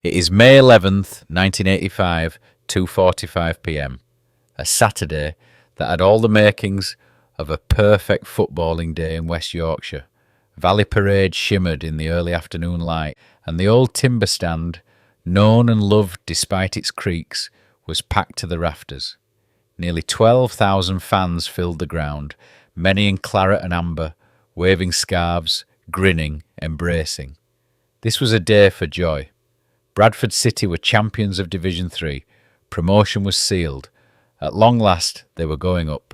It is May 11th, 1985, 2:45 p.m. A Saturday that had all the makings of a perfect footballing day in West Yorkshire. Valley Parade shimmered in the early afternoon light, and the old timber stand, known and loved despite its creaks, was packed to the rafters. Nearly 12,000 fans filled the ground, many in claret and amber, waving scarves, grinning, embracing. This was a day for joy. Bradford City were champions of Division 3. Promotion was sealed. At long last, they were going up.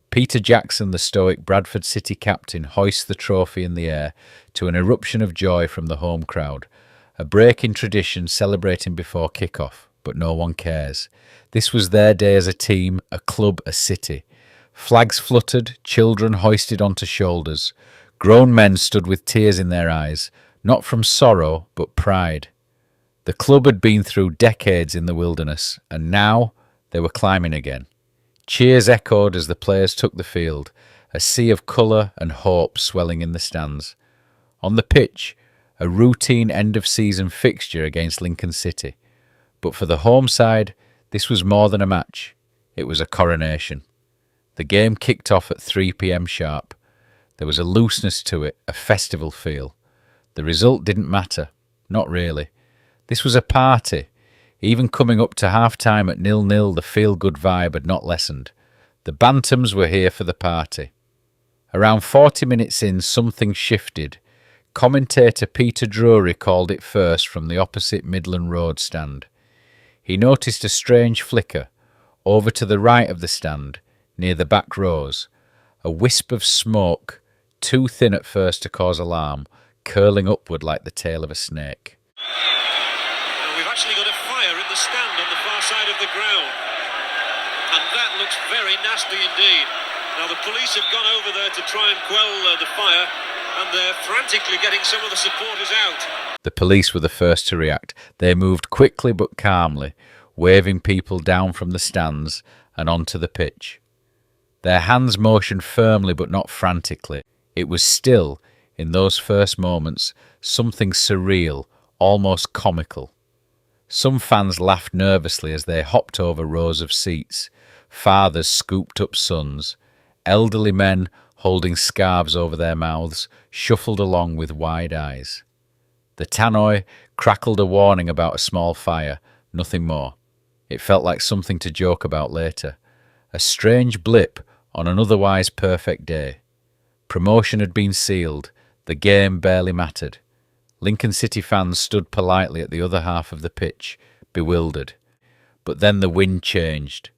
Peter Jackson, the stoic Bradford City captain, hoists the trophy in the air to an eruption of joy from the home crowd. A break in tradition celebrating before kick-off, but no one cares. This was their day as a team, a club, a city. Flags fluttered, children hoisted onto shoulders. Grown men stood with tears in their eyes, not from sorrow, but pride. The club had been through decades in the wilderness, and now they were climbing again. Cheers echoed as the players took the field, a sea of colour and hope swelling in the stands. On the pitch, a routine end-of-season fixture against Lincoln City. But for the home side, this was more than a match. It was a coronation. The game kicked off at 3 p.m. sharp. There was a looseness to it, a festival feel. The result didn't matter. Not really. This was a party. Even coming up to half-time at 0-0, the feel-good vibe had not lessened. The Bantams were here for the party. Around 40 minutes in, something shifted. Commentator Peter Drury called it first from the opposite Midland Road stand. He noticed a strange flicker, over to the right of the stand, near the back rows. A wisp of smoke, too thin at first to cause alarm, curling upward like the tail of a snake. We've actually got a fire in the stand on the far side of the ground, and that looks very nasty indeed. Now the police have gone over there to try and quell the fire, and they're frantically getting some of the supporters out. The police were the first to react. They moved quickly but calmly, waving people down from the stands and onto the pitch. Their hands motioned firmly but not frantically. It was still, in those first moments, something surreal, almost comical. Some fans laughed nervously as they hopped over rows of seats. Fathers scooped up sons. Elderly men, holding scarves over their mouths, shuffled along with wide eyes. The tannoy crackled a warning about a small fire, nothing more. It felt like something to joke about later. A strange blip on an otherwise perfect day. Promotion had been sealed. The game barely mattered. Lincoln City fans stood politely at the other half of the pitch, bewildered. But then the wind changed.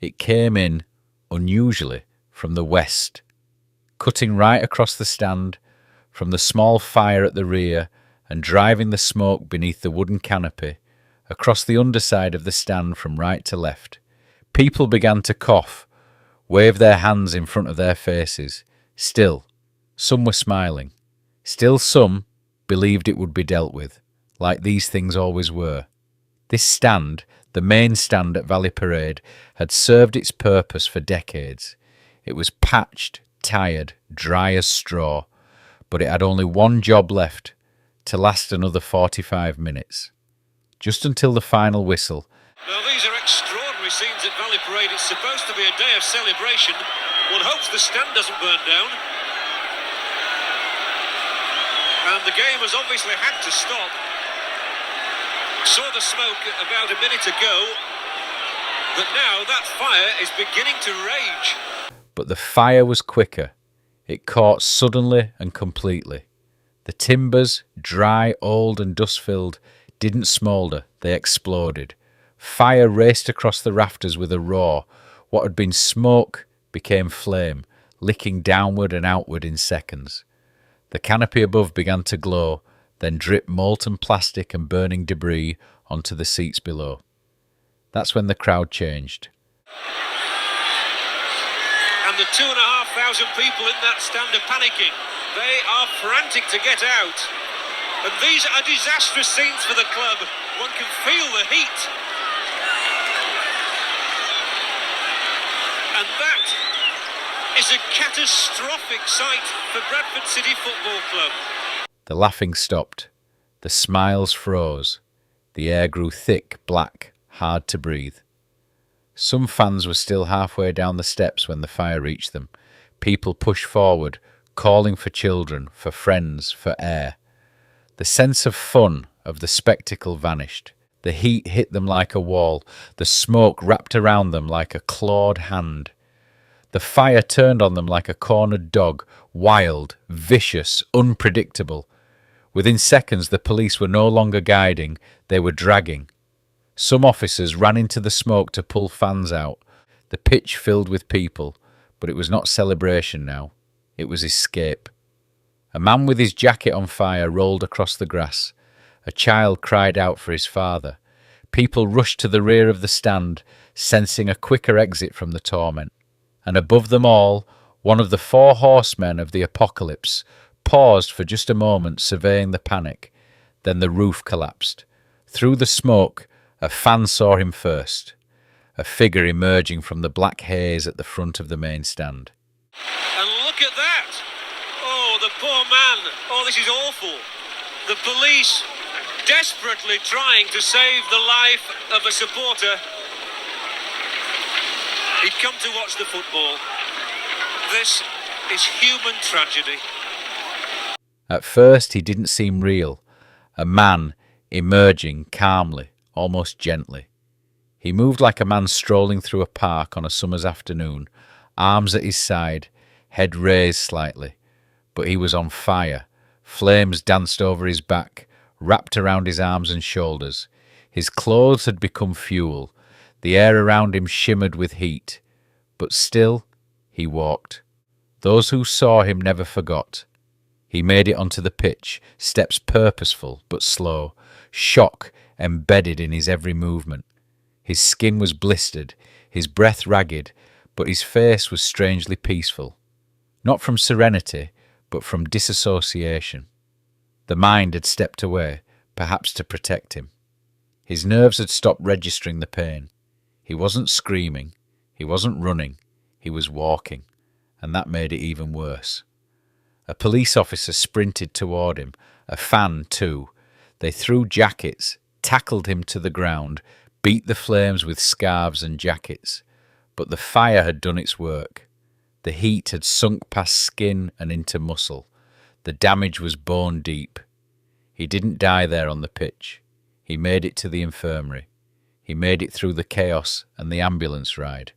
It came in, unusually, from the west, cutting right across the stand, from the small fire at the rear, and driving the smoke beneath the wooden canopy, across the underside of the stand from right to left. People began to cough, wave their hands in front of their faces. Still, some were smiling. Still some believed it would be dealt with, like these things always were. This stand, the main stand at Valley Parade, had served its purpose for decades. It was patched, tired, dry as straw, but it had only one job left, to last another 45 minutes. Just until the final whistle. Now these are extraordinary scenes at Valley Parade. It's supposed to be a day of celebration. One hopes the stand doesn't burn down. And the game has obviously had to stop. Saw the smoke about a minute ago, but now that fire is beginning to rage. But the fire was quicker. It caught suddenly and completely. The timbers, dry, old and dust-filled, didn't smoulder, they exploded. Fire raced across the rafters with a roar. What had been smoke became flame, licking downward and outward in seconds. The canopy above began to glow, then dripped molten plastic and burning debris onto the seats below. That's when the crowd changed. And the 2,500 people in that stand are panicking. They are frantic to get out. And these are disastrous scenes for the club. One can feel the heat. And that is a catastrophic sight for Bradford City Football Club. The laughing stopped. The smiles froze. The air grew thick, black, hard to breathe. Some fans were still halfway down the steps when the fire reached them. People pushed forward, calling for children, for friends, for air. The sense of fun of the spectacle vanished. The heat hit them like a wall. The smoke wrapped around them like a clawed hand. The fire turned on them like a cornered dog, wild, vicious, unpredictable. Within seconds, the police were no longer guiding, they were dragging. Some officers ran into the smoke to pull fans out. The pitch filled with people, but it was not celebration now. It was escape. A man with his jacket on fire rolled across the grass. A child cried out for his father. People rushed to the rear of the stand, sensing a quicker exit from the torment. And above them all, one of the four horsemen of the apocalypse paused for just a moment, surveying the panic. Then the roof collapsed. Through the smoke, a fan saw him first, a figure emerging from the black haze at the front of the main stand. And look at that! Oh, the poor man! Oh, this is awful! The police desperately trying to save the life of a supporter. He'd come to watch the football. This is human tragedy. At first he didn't seem real, a man emerging calmly, almost gently. He moved like a man strolling through a park on a summer's afternoon, arms at his side, head raised slightly. But he was on fire. Flames danced over his back, wrapped around his arms and shoulders. His clothes had become fuel. The air around him shimmered with heat. But still, he walked. Those who saw him never forgot. He made it onto the pitch, steps purposeful but slow, shock embedded in his every movement. His skin was blistered, his breath ragged, but his face was strangely peaceful. Not from serenity, but from disassociation. The mind had stepped away, perhaps to protect him. His nerves had stopped registering the pain. He wasn't screaming, he wasn't running, he was walking, and that made it even worse. A police officer sprinted toward him, a fan too. They threw jackets, tackled him to the ground, beat the flames with scarves and jackets. But the fire had done its work. The heat had sunk past skin and into muscle. The damage was bone deep. He didn't die there on the pitch. He made it to the infirmary. He made it through the chaos and the ambulance ride,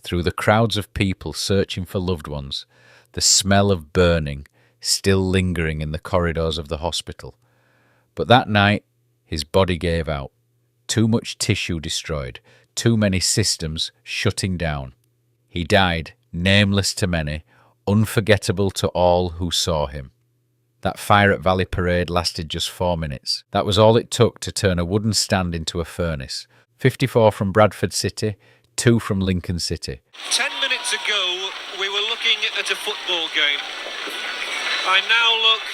through the crowds of people searching for loved ones, the smell of burning still lingering in the corridors of the hospital. But that night, his body gave out. Too much tissue destroyed, too many systems shutting down. He died, nameless to many, unforgettable to all who saw him. That fire at Valley Parade lasted just 4 minutes. That was all it took to turn a wooden stand into a furnace. 54 from Bradford City, 2 from Lincoln City. 10 minutes ago, we were looking at a football game. I now look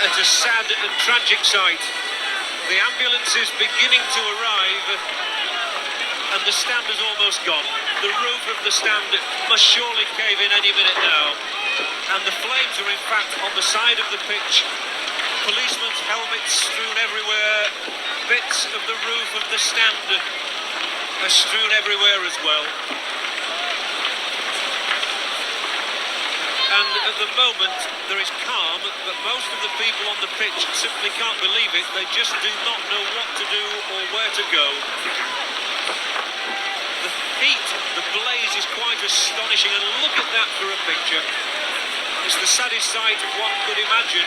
at a sad and tragic sight. The ambulance is beginning to arrive, and the stand is almost gone. The roof of the stand must surely cave in any minute now. And the flames are in fact on the side of the pitch. Policemen's helmets strewn everywhere. Bits of the roof of the stand are strewn everywhere as well. And at the moment there is calm, but most of the people on the pitch simply can't believe it. They just do not know what to do or where to go. The heat, the blaze is quite astonishing, and look at that for a picture. It's the saddest sight one could imagine.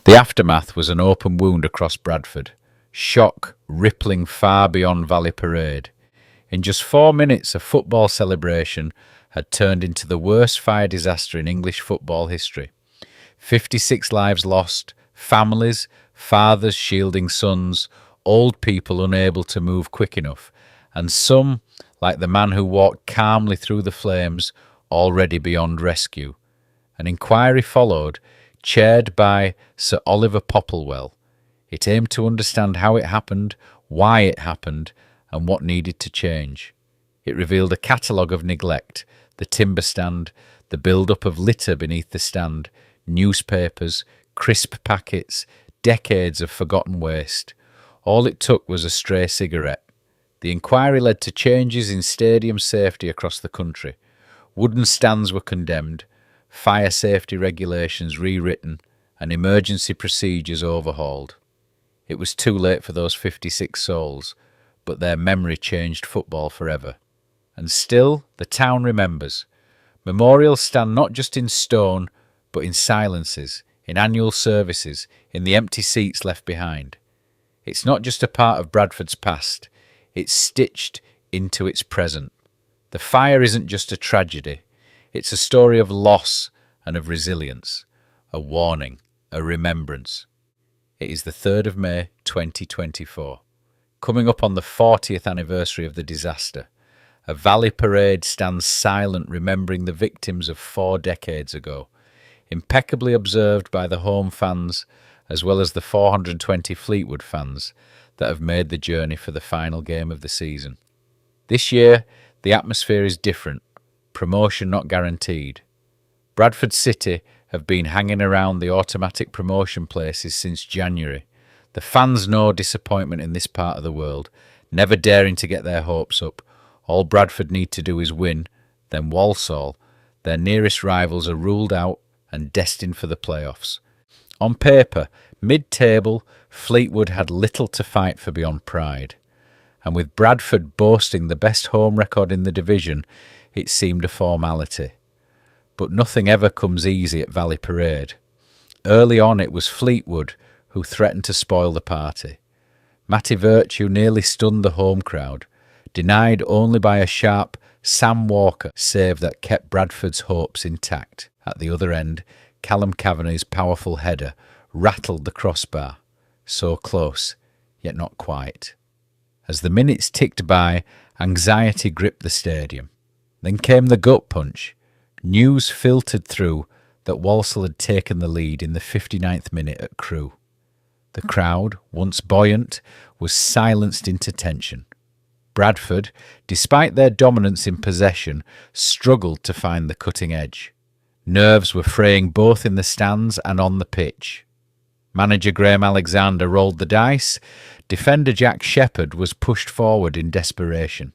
The aftermath was an open wound across Bradford, shock rippling far beyond Valley Parade. In just 4 minutes, a football celebration had turned into the worst fire disaster in English football history. 56 lives lost, families, fathers shielding sons, old people unable to move quick enough, and some, like the man who walked calmly through the flames, already beyond rescue. An inquiry followed, chaired by Sir Oliver Popplewell. It aimed to understand how it happened, why it happened, and what needed to change. It revealed a catalogue of neglect, the timber stand, the build-up of litter beneath the stand, newspapers, crisp packets, decades of forgotten waste. All it took was a stray cigarette. The inquiry led to changes in stadium safety across the country. Wooden stands were condemned, fire safety regulations rewritten, and emergency procedures overhauled. It was too late for those 56 souls, but their memory changed football forever. And still, the town remembers. Memorials stand not just in stone, but in silences, in annual services, in the empty seats left behind. It's not just a part of Bradford's past, it's stitched into its present. The fire isn't just a tragedy, it's a story of loss and of resilience, a warning, a remembrance. It is the 3rd of May 2024, coming up on the 40th anniversary of the disaster. A Valley Parade stands silent, remembering the victims of 4 decades ago, impeccably observed by the home fans as well as the 420 Fleetwood fans that have made the journey for the final game of the season. This year, the atmosphere is different, promotion not guaranteed. Bradford City have been hanging around the automatic promotion places since January. The fans know disappointment in this part of the world, never daring to get their hopes up. All Bradford need to do is win, then Walsall, their nearest rivals, are ruled out and destined for the playoffs. On paper, mid-table, Fleetwood had little to fight for beyond pride. And with Bradford boasting the best home record in the division, it seemed a formality. But nothing ever comes easy at Valley Parade. Early on it was Fleetwood who threatened to spoil the party. Matty Virtue nearly stunned the home crowd, denied only by a sharp Sam Walker save that kept Bradford's hopes intact. At the other end, Callum Kavanagh's powerful header rattled the crossbar. So close, yet not quite. As the minutes ticked by, anxiety gripped the stadium. Then came the gut punch. News filtered through that Walsall had taken the lead in the 59th minute at Crewe. The crowd, once buoyant, was silenced into tension. Bradford, despite their dominance in possession, struggled to find the cutting edge. Nerves were fraying both in the stands and on the pitch. Manager Graham Alexander rolled the dice. Defender Jack Shepherd was pushed forward in desperation.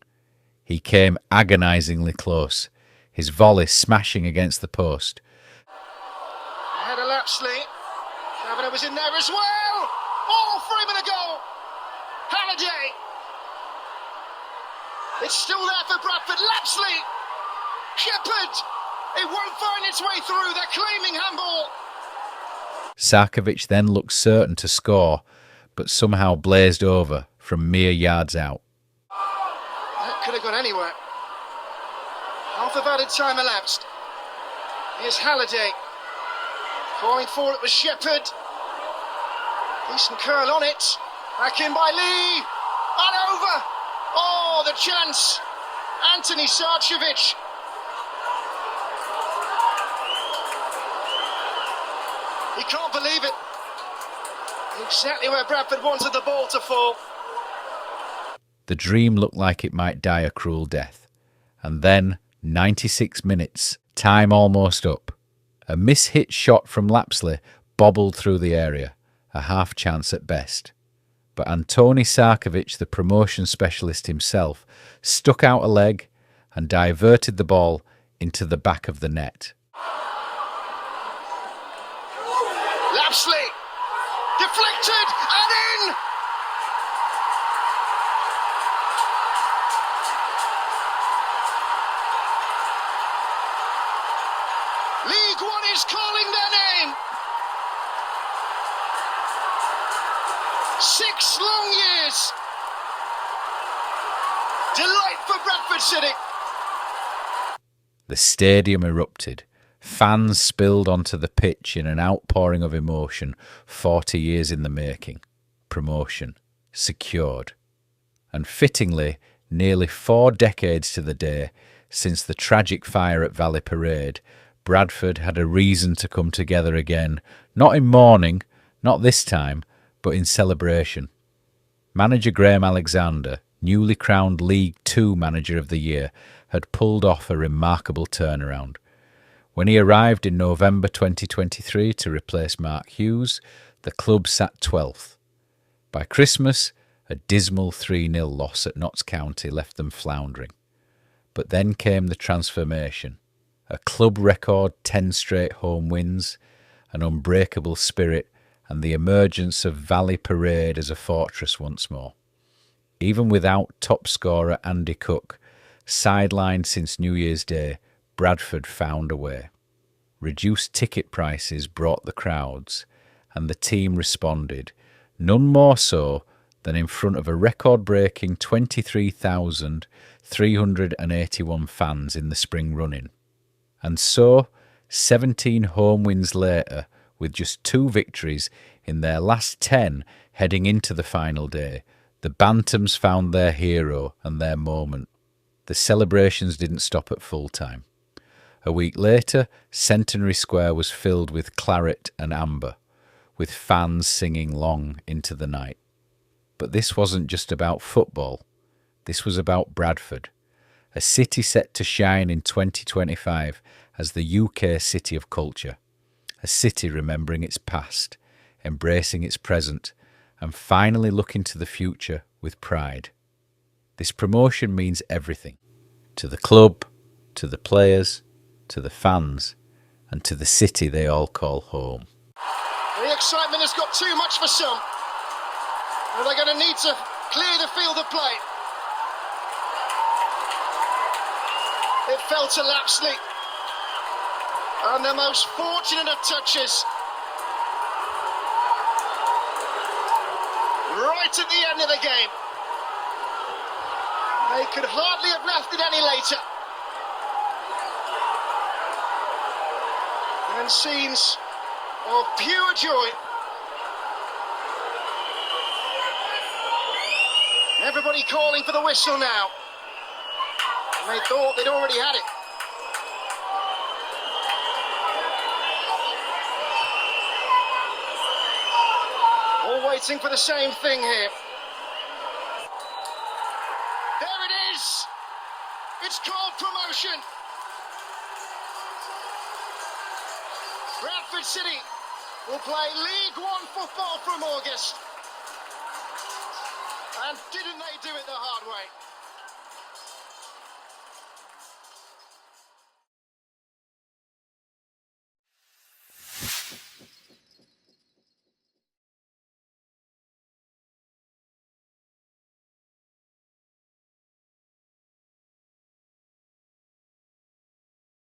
He came agonisingly close, his volley smashing against the post. Ahead of Lapsley. Kavanagh was in there as well. Oh, for him and a goal. Halliday. It's still there for Bradford. Lapsley. Shepherd. It won't find its way through. They're claiming handball. Sarkovic then looked certain to score, but somehow blazed over from mere yards out. That could have gone anywhere. Half of added time elapsed. Here's Halliday. Calling for it was Shepherd. Decent curl on it. Back in by Lee. And over. Oh, the chance. Anthony Sarkovic. He can't believe it. Exactly where Bradford wanted the ball to fall. The dream looked like it might die a cruel death. And then, 96 minutes, time almost up. A mishit shot from Lapsley bobbled through the area, a half chance at best. But Antoni Sarkovic, the promotion specialist himself, stuck out a leg and diverted the ball into the back of the net. Lapsley, deflected and in! League One is calling their name. 6 long years. Delight for Bradford City. The stadium erupted. Fans spilled onto the pitch in an outpouring of emotion, 40 years in the making. Promotion. Secured. And fittingly, nearly 4 decades to the day since the tragic fire at Valley Parade, Bradford had a reason to come together again, not in mourning, not this time, but in celebration. Manager Graham Alexander, newly crowned League Two Manager of the Year, had pulled off a remarkable turnaround. When he arrived in November 2023 to replace Mark Hughes, the club sat 12th. By Christmas, a dismal 3-0 loss at Notts County left them floundering. But then came the transformation. A club record 10 straight home wins, an unbreakable spirit, and the emergence of Valley Parade as a fortress once more. Even without top scorer Andy Cook, sidelined since New Year's Day, Bradford found a way. Reduced ticket prices brought the crowds, and the team responded, none more so than in front of a record-breaking 23,381 fans in the spring run-in. And so, 17 home wins later, with just 2 victories in their last 10 heading into the final day, the Bantams found their hero and their moment. The celebrations didn't stop at full-time. A week later, Centenary Square was filled with claret and amber, with fans singing long into the night. But this wasn't just about football. This was about Bradford, a city set to shine in 2025 as the UK City of Culture, a city remembering its past, embracing its present, and finally looking to the future with pride. This promotion means everything, to the club, to the players, to the fans, and to the city they all call home. The excitement has got too much for some. And they're going to need to clear the field of play. It fell to Lapsley. And the most fortunate of touches. Right at the end of the game. They could hardly have left it any later. And scenes of pure joy. Everybody calling for the whistle now. And they thought they'd already had it. All waiting for the same thing here. There it is! It's called promotion! Bradford City will play League One football from August. And didn't they do it the hard way?